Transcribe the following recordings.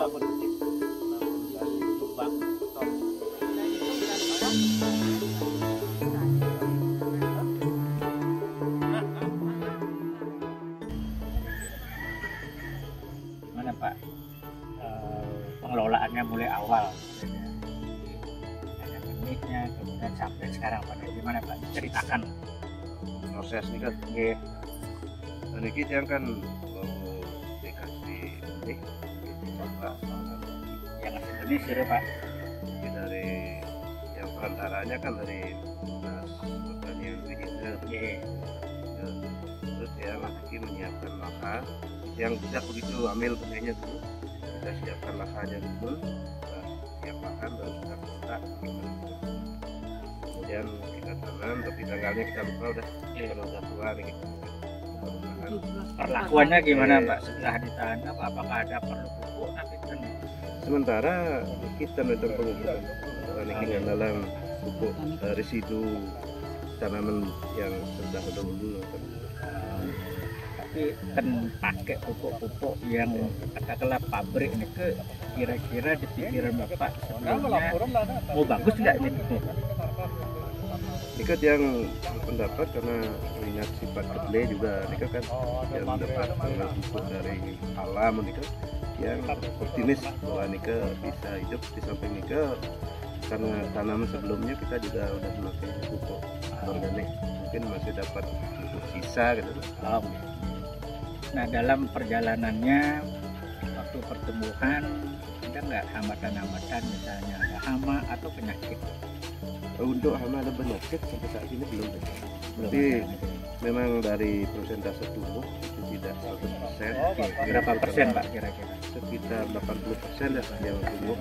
Gimana Pak pengelolaannya mulai awal ada benihnya kemudian sampai sekarang pada gimana Pak, ceritakan proses ini kan nggih. dan ini yang kan mau dikasih benih coba Yang asli benih sih Pak. ini dari yang perantaranya kan dari Mas Petani Wijindra. Nggih. Terus dia lagi menyiapkan lahan yang tidak begitu ambil benihnya dulu, kita siapkan lahannya dulu, kita siap lahan baru kita kotak, kemudian kita tanam, tapi tanggalnya kita lupa kalau udah tua nih gitu. Perlakuannya gimana Pak setelah ditanam, apakah ada perlu pupuk nanti kan? Sementara kita nonton pengukuran ini dalam pupuk residu tanaman yang sudah dahulu. Tapi kan pakai pupuk-pupuk yang katakanlah pabrik ini ke kira-kira di pikiran Bapak sebelumnya mau bagus nggak ini pupuk? Ini yang pendapat karena mengingat sifat kedelai juga ini kan yang mendapat pupuk dari alam ini yang optimis bahwa ini bisa hidup di samping ini karena tanaman sebelumnya kita juga udah memakai pupuk organik, mungkin masih dapat pupuk sisa gitu. Nah dalam perjalanannya waktu pertumbuhan ada nggak hambatan-hambatan misalnya ada hama atau penyakit? Untuk hama dan penyakit sampai saat ini belum. Tapi memang dari persentase tumbuh itu tidak 100%. Berapa persen Pak kira-kira? Sekitar 80% ya yang tumbuh.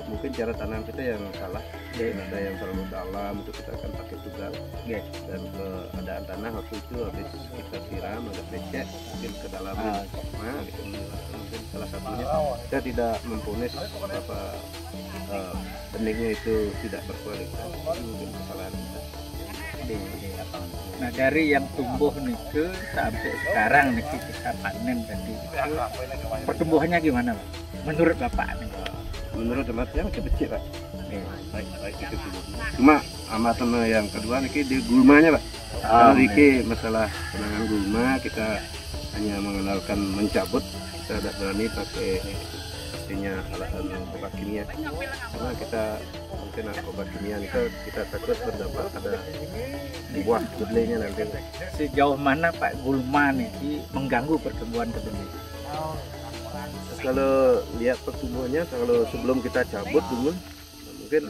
Mungkin cara tanam kita yang salah. Ada yang terlalu dalam itu kita akan pakai tugal. Dan keadaan tanah waktu itu habis kita siram agak becek, mungkin ke dalam gitu. Mungkin salah satunya kita tidak memponis benihnya itu tidak berkualitas, mungkin kesalahan kita. Nah dari yang tumbuh nih sampai sekarang nih kita panen tadi pertumbuhannya gimana Pak? Menurut Bapak nih? Menurut teman yang kecil Pak. Baik itu dulu. Cuma amatan yang kedua nih di gulmanya Pak. Kalau ini masalah penanganan gulma kita hanya mengenalkan mencabut, kita tidak berani pakai artinya alat-alat obat kimia karena kita mungkin obat kimia itu kita takut berdampak pada buah kedelainya nanti. Sejauh mana Pak gulma nih mengganggu pertumbuhan kedelai? Kalau lihat pertumbuhannya, kalau sebelum kita cabut dulu mungkin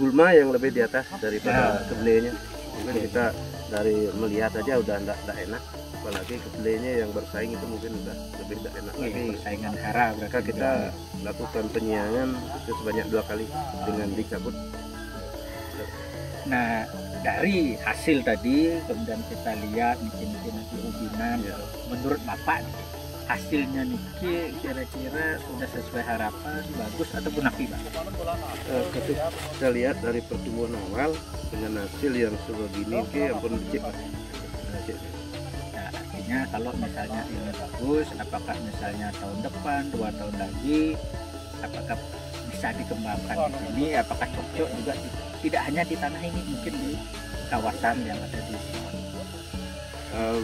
gulma yang lebih di atas daripada kedelainya. Mungkin kita dari melihat aja udah enggak enak, apalagi kedelainya yang bersaing itu mungkin udah lebih enggak enak lagi. Persaingan kara Maka kita lakukan penyiangan itu sebanyak 2 kali dengan dicabut. Nah dari hasil tadi kemudian kita lihat mungkin nanti ubinan, menurut Bapak hasilnya niki kira-kira sudah sesuai harapan, bagus ataupun nafi Pak? Kita lihat dari pertumbuhan awal dengan hasil yang sebegini, ampun becek. Nah artinya kalau misalnya ini bagus, apakah misalnya tahun depan, 2 tahun lagi, apakah bisa dikembangkan di sini? Apakah cocok juga tidak hanya di tanah ini, mungkin di kawasan yang ada di sini?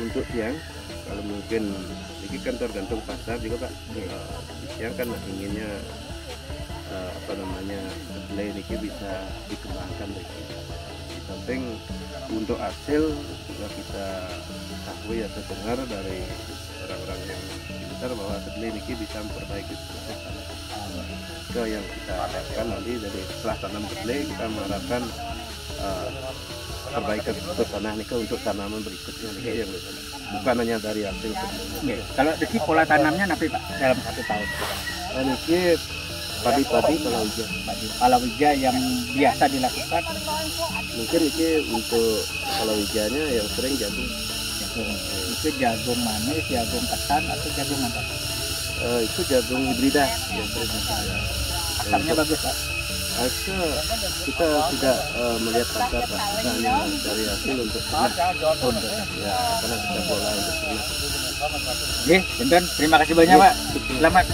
Untuk siang, kalau mungkin ini kan tergantung pasar juga Pak. Siang kan inginnya kedelai ini bisa dikembangkan lagi. Di samping untuk hasil juga kita ketahui atau dengar dari orang-orang yang pintar bahwa kedelai ini bisa memperbaiki kesehatan. Itu yang kita harapkan nanti dari setelah tanam kedelai kita mengharapkan perbaikan tanah ini untuk tanaman berikutnya yang bukan hanya dari hasil kedelai. Kalau di pola tanamnya nanti Pak dalam 1 tahun? Ini padi-padi palawija yang biasa dilakukan. Mungkin ini untuk palawijanya yang sering jagung. Itu jagung manis, jagung ketan atau jagung apa? Itu jagung hibrida yang sering akarnya bagus Pak. Itu kita tidak melihat pasar Pak, kita hanya dari hasil untuk ternak. Ya, karena kita pola untuk ternak. Oke, Benten, terima kasih banyak Pak. Selamat.